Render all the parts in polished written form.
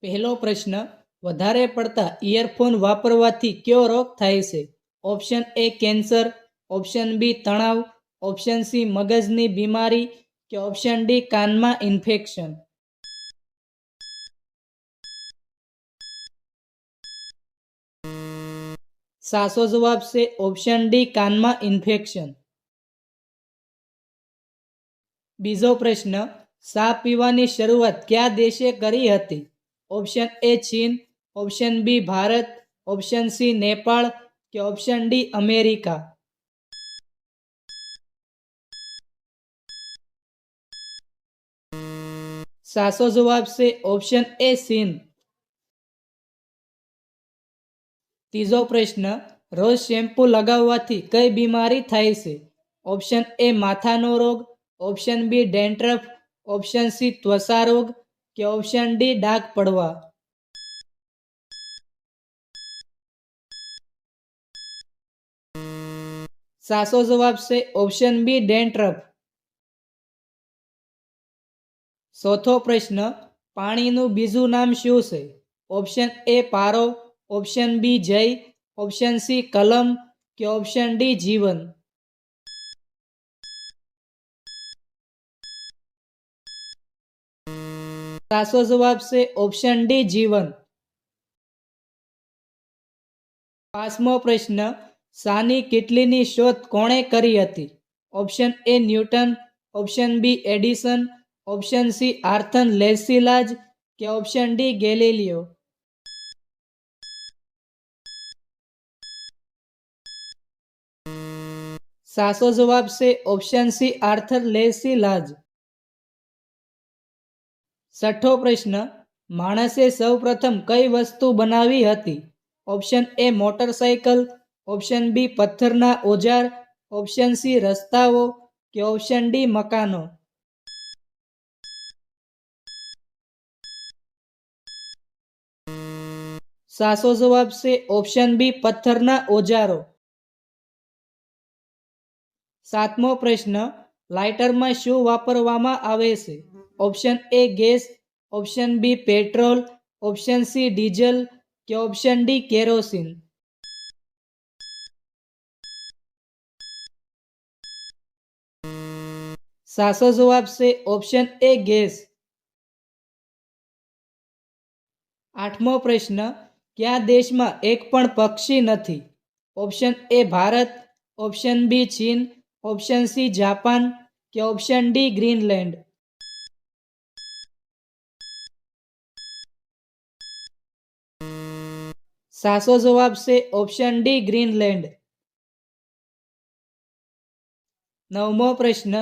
પહેલો પ્રશ્ન, વધારે પડતા ઇયરફોન વાપરવાથી કયો રોગ થાય છે? Option A cancer, option B તણાવ, ઓપ્શન સી મગજની બીમારી કે ઓપ્શન ડી કાનમાં ઇન્ફેક્શન. સાચો જવાબ છે ઓપ્શન ડી કાનમાં ઇન્ફેક્શન. બીજો પ્રશ્ન, ચા પીવાની શરૂઆત કયા દેશે કરી હતી? ઓપ્શન એ ચીન, option B Bharat, option C Nepal કે ઓપ્શન ડી અમેરિકા. સાચો જવાબ છે ઓપ્શન એ ચીન. ત્રીજો પ્રશ્ન, રોજ શેમ્પુ લગાવવાથી કઈ બીમારી થાય છે? ઓપ્શન એ માથાનો રોગ, option B dandruff, option C ત્વચા રોગ કે ઓપ્શન ડી ડાઘ પડવા. સાચો જવાબ છે ઓપ્શન બી ડેન્ડ્રફ. ચોથો પ્રશ્ન, પાણીનું બીજું નામ શું છે? ઓપ્શન એ પારો, ઓપ્શન બી જય, ઓપ્શન સી કલમ કે ઓપ્શન ડી જીવન. સાચો જવાબ છે ઓપ્શન ડી જીવન. પાંચમો પ્રશ્ન, ચાની કીટલીની શોધ કોણે કરી હતી? Option A Newton, option B Edison, option C Arthur લેસિલાજ કે ઓપ્શન ડી ગેલિલિયો. સાચો જવાબ છે ઓપ્શન સી આર્થર લેસિલાજ. છઠ્ઠો પ્રશ્ન, માણસે સૌપ્રથમ કઈ વસ્તુ બનાવી હતી? Option A motorcycle, option B પથ્થરના ઓજાર, ઓપ્શન સી રસ્તાઓ કે ઓપ્શન ડી મકાનો. સાચો જવાબ છે ઓપ્શન બી પથ્થરના ઓજારો. સાતમો પ્રશ્ન, લાઇટરમાં શું વાપરવામાં આવે છે? Option A gas, option B petrol, option C diesel કે ઓપ્શન ડી કેરોસીન. સાચો જવાબ છે ઓપ્શન એ ગેસ. આઠમો પ્રશ્ન, કયા દેશમાં એક પણ પક્ષી નથી? Option A Bharat, option B ચીન, ઓપ્શન સી જાપાન કે ઓપ્શન ડી ગ્રીનલેન્ડ. સાચો જવાબ છે ઓપ્શન ડી ગ્રીનલેન્ડ. નવમો પ્રશ્ન,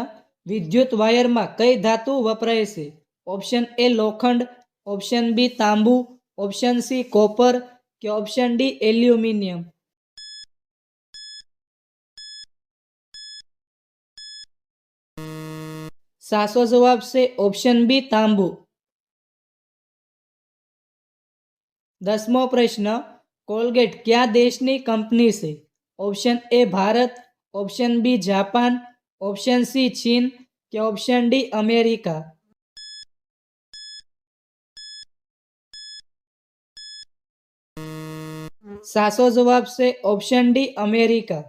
વિદ્યુત વાયરમાં કઈ ધાતુ વપરાય છે? ઓપ્શન એ લોખંડ, ઓપ્શન બી તાંબુ, ઓપ્શન સી કોપર કે ઓપ્શન ડી એલ્યુમિનિયમ. સાચો જવાબ છે ઓપ્શન બી તાંબુ. દસમો પ્રશ્ન, કોલગેટ કયા દેશની કંપની છે? Option A Bharat, option B Japan, option C ચીન કે ઓપ્શન ડી અમેરિકા. સાચો જવાબ છે ઓપ્શન ડી અમેરિકા.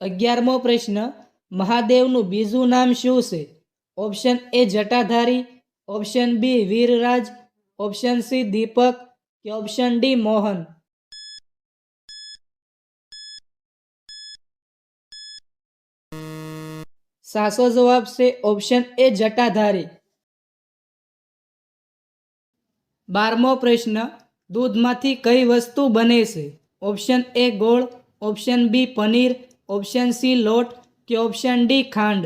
11મો પ્રશ્ન, મહાદેવનું બીજું નામ શું છે? Option A Jatadhari, option B Veerraj, option C Deepak કે ઓપ્શન ડી મોહન. સાચો જવાબ છે ઓપ્શન એ જટાધારી. 12મો પ્રશ્ન, દૂધમાંથી કઈ વસ્તુ બને છે? ઓપ્શન એ ગોળ, option B paneer, option C લોટ કે ઓપ્શન ડી ખાંડ.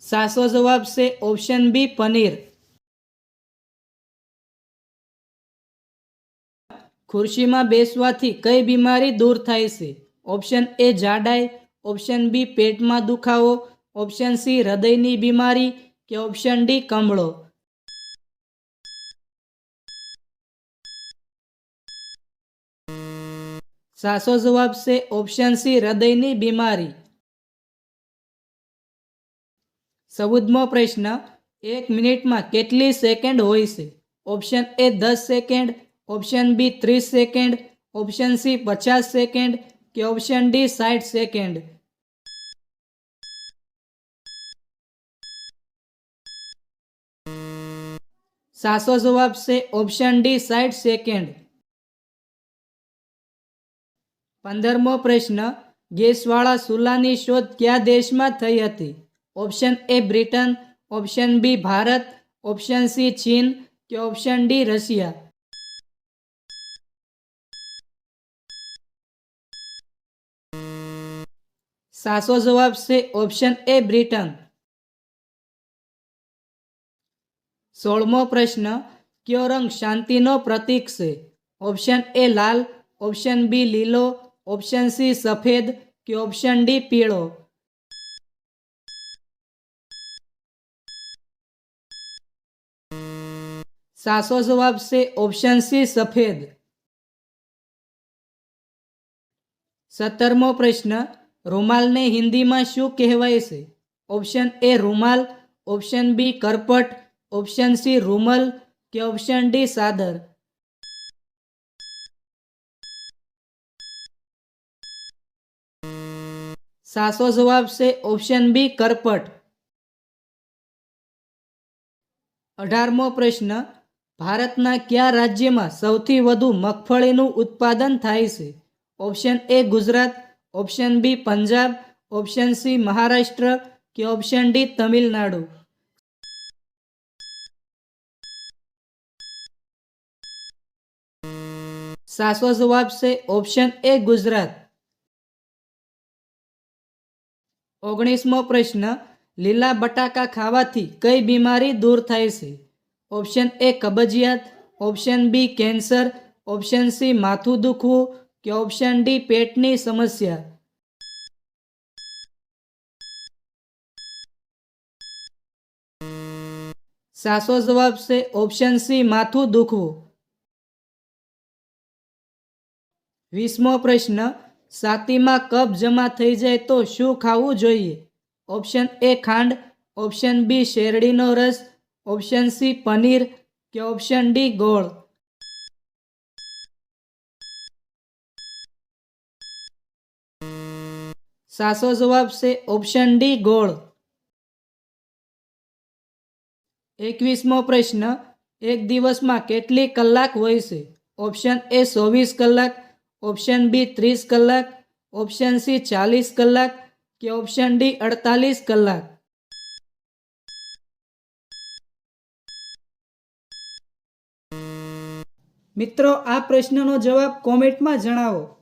સાચો જવાબ છે ઓપ્શન બી પનીર. ખુરશીમાં બેસવાથી કઈ બીમારી દૂર થાય છે? ઓપ્શન એ જાડાઈ, ઓપ્શન બી પેટમાં દુખાવો, ઓપ્શન સી હૃદયની બીમારી કે ઓપ્શન ડી કમળો. સાચો જવાબ છે ઓપ્શન સી હૃદયની બીમારી. 14મો પ્રશ્ન, 1 મિનિટમાં કેટલી સેકન્ડ હોય છે? Option A 10 second, option B 30 second, option C 50 second કે ઓપ્શન ડી 60 સેકન્ડ. સાચો જવાબ છે ઓપ્શન ડી 60 સેકન્ડ. 15મો પ્રશ્ન, ગેસવાળા ચૂલાની શોધ કયા દેશમાં થઈ હતી? Option A Britain, option B Bharat, option C ચીન કે ઓપ્શન ડી રશિયા. સાચો જવાબ છે ઓપ્શન એ બ્રિટન. 16મો પ્રશ્ન, કયો રંગ શાંતિનો પ્રતીક છે? ઓપ્શન એ લાલ, ઓપ્શન બી લીલો, ઓપ્શન સી સફેદ કે ઓપ્શન ડી પીળો. સાચો જવાબ છે ઓપ્શન સી સફેદ. 17મો પ્રશ્ન, રૂમાલને હિન્દીમાં શું કહેવાય છે? ઓપ્શન એ રૂમાલ, option B corrupt, option C રૂમલ કે ઓપ્શન ડી સાદર. સાચો જવાબ છે ઓપ્શન બી કરપટ. 18મો પ્રશ્ન, ભારતના કયા રાજ્યમાં સૌથી વધુ મગફળીનું ઉત્પાદન થાય છે? Option A Gujarat, option B Punjab, option C Maharashtra કે ઓપ્શન ડી તમિલનાડુ. સાચો જવાબ છે ઓપ્શન એ ગુજરાત. 19મો પ્રશ્ન, લીલા બટાકા ખાવાથી કઈ બીમારી દૂર થાય છે? ઓપ્શન એ કબજિયાત, option B cancer, option C માથું દુખવું કે ઓપ્શન ડી પેટની સમસ્યા. સાચો જવાબ છે ઓપ્શન સી માથું દુખવું. 20મો પ્રશ્ન, છાતીમાં કફ જમા થઈ જાય તો શું ખાવું જોઈએ? ઓપ્શન એ ખાંડ, ઓપ્શન બી શેરડીનો રસ, ઓપ્શન સી પનીર કે ઓપ્શન ડી ગોળ. સાચો જવાબ છે ઓપ્શન ડી ગોળ. 21મો પ્રશ્ન, એક દિવસમાં કેટલી કલાક હોય છે? ઓપ્શન એ 24 કલાક, ઓપ્શન બી 30 કલાક, ઓપ્શન સી 40 કલાક કે ઓપ્શન ડી 48 કલાક. મિત્રો, આ પ્રશ્નનો જવાબ કોમેન્ટમાં જણાવો.